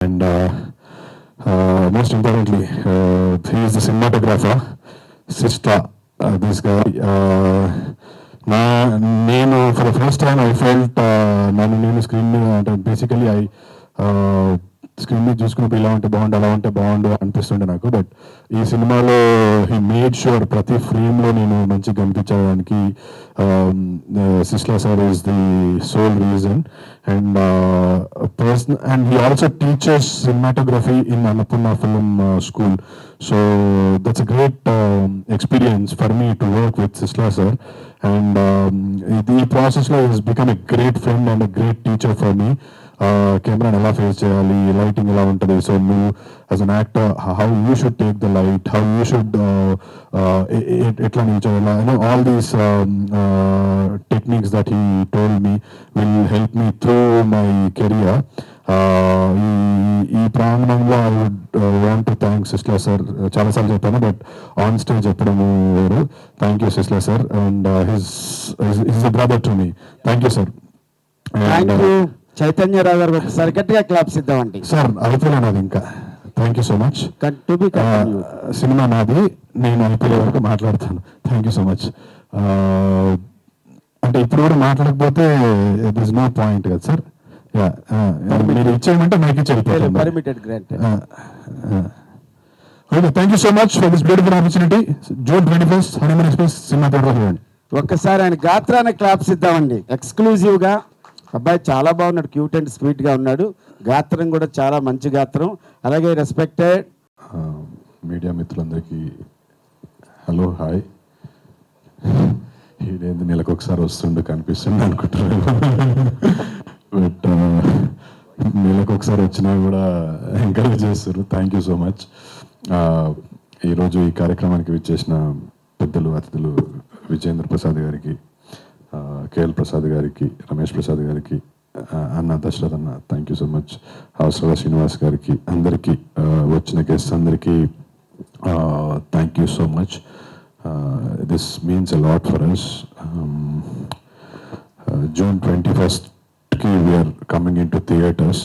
And most importantly, he is the cinematographer, Sista, this guy. For the first time I felt నేను screen మీద అంటే basically screen మీద చూసుకున్నప్పుడు ఇలా ఉంటే బాగుండు అలా ఉంటే బాగుండు అనిపిస్తుండే నాకు. బట్ ఈ సినిమాలో హీ మేడ్ షూర్ ప్రతి ఫ్రేమ్లో నేను మంచిగా కనిపించడానికి Sisla sir is the sole reason. And he also teaches cinematography in Annapurna Film School. So that's a great experience for me to work with Sisla sir. And the process has become a great friend and a great teacher for me. కెమెరాని ఎలా face చేయాలి, lighting ఎలా ఉంటుంది, so నువ్వు as an actor how you should take the light, how you should ఎట్లా నిల్చోవాలా, all these techniques that he told me will help me through my career. ఈ ప్రాంగణంలో I would want to thank Sisla sir. చాలాసార్లు చెప్పాను but on stage చెప్పడము వేరు. Thank you Sisla sir. And his a brother to me. Thank you sir. Chaitanya Rao గారు ఒకసారి గట్టిగా claps ఇద్దామండి. సార్ అయిపోయినా నాది ఇంకా. Thank you so much. Cinema నాది, నేను అయిపోయే వరకు మాట్లాడతాను. Thank you so much. అంటే ఇప్పుడు కూడా మాట్లాడకపోతే ఇట్ ఈస్ నో పాయింట్ కదా సార్. మీరు ఇచ్చేయమంటే నాకు ఇచ్చి వెళ్ళిపోతాను. Okay, thank you so much for this beautiful opportunity. June 21 Hanuman express cinema థియేటర్లో చూడండి. ఒక్కసారి ఆయన గాత్రానికి క్లాప్స్ ఇద్దామండి ఎక్స్క్లూజివ్గా. అబ్బాయి చాలా బాగున్నాడు, క్యూట్ అండ్ స్వీట్గా ఉన్నాడు. గాత్రం కూడా చాలా మంచి గాత్రం. అలాగే రెస్పెక్టెడ్ మీడియా మిత్రులందరికీ హలో, హాయ్. ఇదేంది నెలకు ఒకసారి వస్తుండే కనిపిస్తుంది అనుకుంటున్నాను. బట్ నెలకు ఒకసారి వచ్చినా కూడా ఎంకరేజ్ చేస్తారు. Thank you so much. ఈరోజు ఈ కార్యక్రమానికి విచ్చేసిన పెద్దలు, అతిథులు విజయేంద్ర ప్రసాద్ గారికి, కేఎల్ ప్రసాద్ గారికి, రమేష్ ప్రసాద్ గారికి, అన్న దశరథ్ అన్న, థ్యాంక్ యూ సో మచ్. అవసర శ్రీనివాస్ గారికి, అందరికీ, వచ్చిన గెస్ట్ అందరికీ thank you so much. This means a lot for us. June 21కి we are coming in to theatres.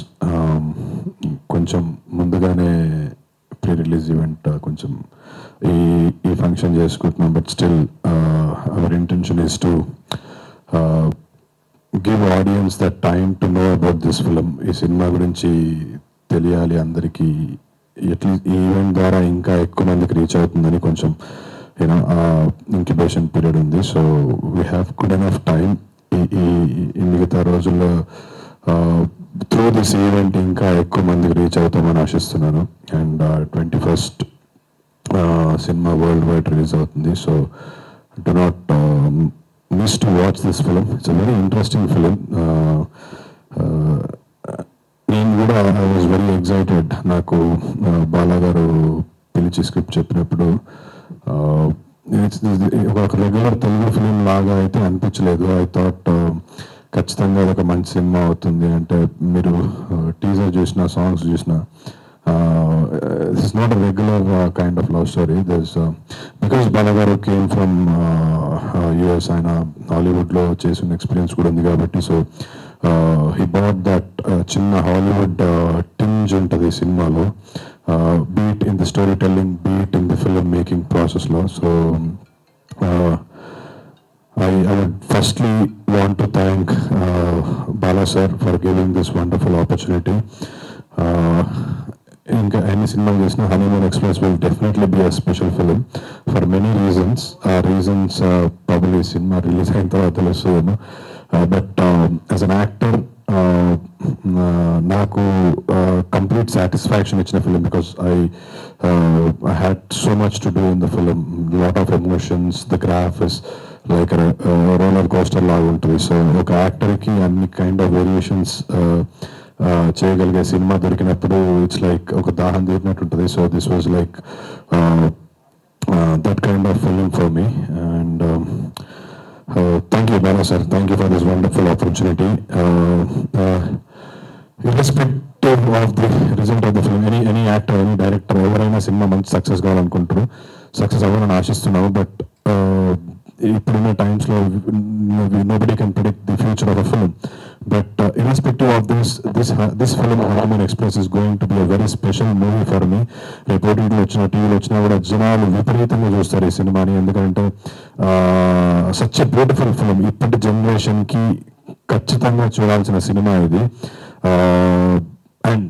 కొంచెం ముందుగానే ప్రీ రిలీజ్ ఈవెంట్ కొంచెం ఈ ఫంక్షన్ చేసుకుంటున్నాం. But still our intention is to give audience that time to know about this film. ఈ సినిమా గురించి తెలియాలి అందరికీ. అట్లీస్ట్ ఈ ఈవెంట్ ద్వారా ఇంకా ఎక్కువ మందికి రీచ్ అవుతుందని కొంచెం ఇంక్యుబేషన్ పీరియడ్ ఉంది. So we have good enough time. ఈ మిగతా రోజుల్లో త్రూ దిస్ ఈవెంట్ ఇంకా ఎక్కువ మందికి రీచ్ అవుతామని ఆశిస్తున్నాను. అండ్ 21st సినిమా వరల్డ్ వైడ్ రిలీజ్ అవుతుంది. So do not miss to watch this film. It's a very interesting film. నేను కూడా ఐ వాజ్ వెరీ ఎక్సైటెడ్. నాకు బాలా గారు పిలిచి స్క్రిప్ట్ చెప్పినప్పుడు ఒక రెగ్యులర్ తెలుగు ఫిలిం లాగా అయితే అనిపించలేదు. ఐ థాట్ ఖచ్చితంగా అది ఒక మంచి సినిమా అవుతుంది. అంటే మీరు టీజర్ చూసిన, సాంగ్స్ చూసిన, this is not a regular kind of love story. There's because Balagaru came from US and Hollywood lo chesin experience kuda undi kabatti, so he brought that chinna Hollywood tinge into the cinema lo, be it in the storytelling, be it in the film making process lo. So I would firstly want to thank Bala sir for giving this wonderful opportunity. ఇంకా ఎన్ని సినిమాలు చేసినా honeymoon express will definitely be a special film for many reasons. ఆ reasons probably cinema release అయిన తర్వాత తెలుస్తుందేమో. But as an actor నాకు complete satisfaction ఇచ్చిన film, because I had so much to do in the film. Lot of emotions, the graph is like roller coaster లాగా ఉంటుంది. So ఒక యాక్టర్కి అన్ని kind of variations చేయగలిగే cinema దొరికినప్పుడు it's like ఒక దాహం తీరినట్టు ఉంటుంది. So this was like that kind of film for me. And thank you Bala sir, thank you for this wonderful opportunity. Irrespective of the result of the film, any actor, any director ఎవరైనా cinema మంచి success కావాలనుకుంటారు, success అవ్వాలని ఆశిస్తున్నాము. But ఇప్పుడున్న టైమ్స్లో nobody can predict the future of a film. But irrespective of this film, Honeymoon Express is going to be a very special movie for me. రేపు ఓటీటీలో వచ్చిన టీవీలో వచ్చినా కూడా జనాలు విపరీతంగా చూస్తారు ఈ సినిమాని. ఎందుకంటే సచ్ ఎ బ్యూటిఫుల్ ఫిల్మ్. ఇప్పటి జనరేషన్కి ఖచ్చితంగా చూడాల్సిన సినిమా ఇది. అండ్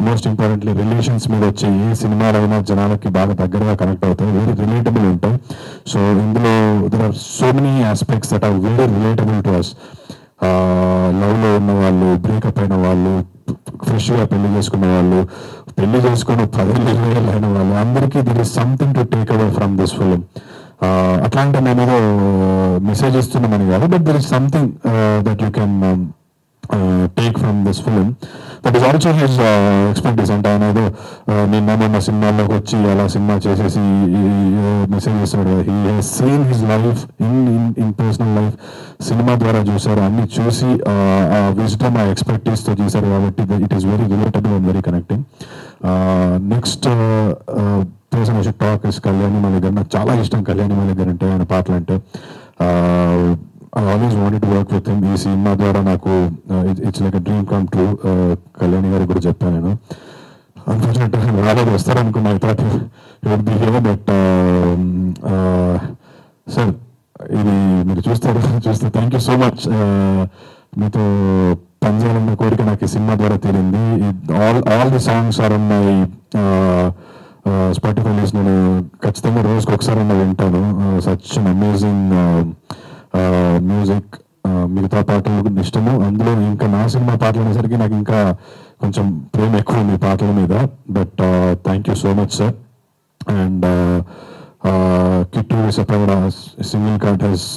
మోస్ట్ ఇంపార్టెంట్లీ రిలేషన్స్ మీద వచ్చే ఏ సినిమాలైనా జనాలకి బాగా దగ్గరగా కనెక్ట్ అవుతాయి, వెరీ రిలేటబుల్ ఉంటాయి. సో ఇందులో there are so many aspects that are very relatable to us. లవ్లో ఉన్న వాళ్ళు, బ్రేకప్ అయిన వాళ్ళు, ఫ్రెష్గా పెళ్లి చేసుకున్న వాళ్ళు, పెళ్లి చేసుకుని 10 ఏళ్ళు అయిన వాళ్ళు, అందరికీ there is something to take away from this film. అట్లాంటి నేను ఏదో మెసేజ్ ఇస్తున్నామని కాదు, but there is something that you can take from this film. That is also his expectation. అంటే ఆయన ఏదో నిన్న సినిమాల్లోకి వచ్చి అలా సినిమా చేసేసి మెసేజ్ చేస్తున్నాడు. He has seen his life in personal life, cinema ద్వారా చూశారు, అన్ని చూసి ఆ విజ్డమ్, ఆ ఎక్స్పెక్టేజ్తో చూశారు. కాబట్టి it is very relatable and very connecting. Next person I should talk is Kalyani Malik గారు. నాకు చాలా ఇష్టం కళ్యాణి మాలిక్ గారు అంటే, ఆయన పాటలు అంటే. I always wanted to work with him. ఈ సినిమా ద్వారా నాకు it's like a dream come true. Kalyani గారికి కూడా చెప్పాను నేను. అన్ఫార్చునేట్ రాలేదు, వస్తారనుకున్నా. I thought he would be here. But sir, ఇది మీరు చూస్తే థ్యాంక్ యూ సో మచ్. మీతో పనిచేయాలన్న కోరిక నాకు ఈ సినిమా ద్వారా తీరింది. All the songs are on my Spotify list. నేను ఖచ్చితంగా రోజుకి ఒకసారి వింటాను. Such an amazing music. మిగతా పాటలు ఇష్టము, అందులో ఇంకా నా సినిమా పాటలు అనేసరికి నాకు ఇంకా కొంచెం ప్రేమ ఎక్కువ ఉంది పాటల మీద. But thank you so much sir. And Kittu Sapagada single card he's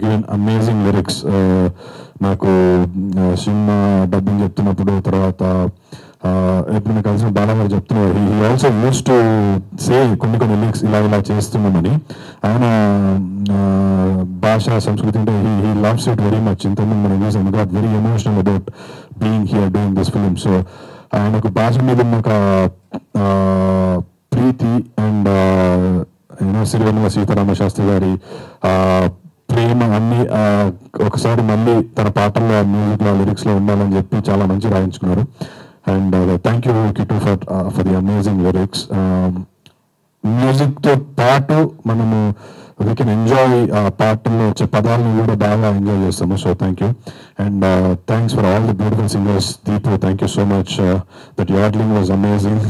given amazing lyrics. నాకు సినిమా డబ్బింగ్ చెప్తున్నప్పుడు, తర్వాత ఎప్పుడైనా కలిసిన బాలగారు చెప్తున్నారు, he also used to say కొన్ని లిరిక్స్ ఇలా చేస్తున్నామని. ఆయన భాష, సంస్కృతి అంటే he loves it very much. ఇంతకుముందు మనం చూసాం, got very emotional about being here doing this film. So ఆయనకు భాష మీద ఉన్న ఒక ప్రీతి అండ్ సిరివెన్నెల సీతారామ శాస్త్రి గారి ప్రేమ అన్ని ఒకసారి మళ్ళీ తన పాటల్లో, మ్యూజిక్లో, లిరిక్స్లో ఉండాలని చెప్పి చాలా మంచి రాయించుకున్నారు. And thank you Kittu for the amazing lyrics. మ్యూజిక్తో పాటు మనము వీ కెన్ ఎంజాయ్ ఆ పాటల్లో వచ్చే పదాలను కూడా బాగా ఎంజాయ్ చేస్తాము. So thank you. And thanks for all the beautiful singers. Deepu, thank you so much. That yodelling was amazing.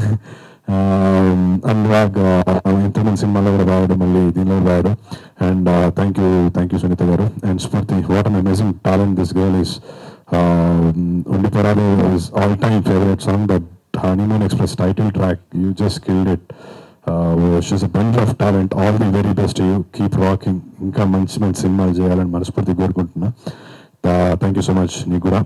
Anurag ఇంతమంది సినిమాలో కూడా రావడం, మళ్ళీ దీనిలో రావడం. అండ్ థ్యాంక్ యూ సునీత గారు. And Spoorthi, what an amazing talent this girl is. ఉండిపోరాలు is all-time favorite song. That Honeymoon Express title track, you just killed it. She's a bunch of talent. All the very best to you. Keep rocking. ఇంకా మంచి సినిమాలు చేయాలని మనస్ఫూర్తిగా కోరుకుంటున్నా. Thank you so much. నీకు కూడా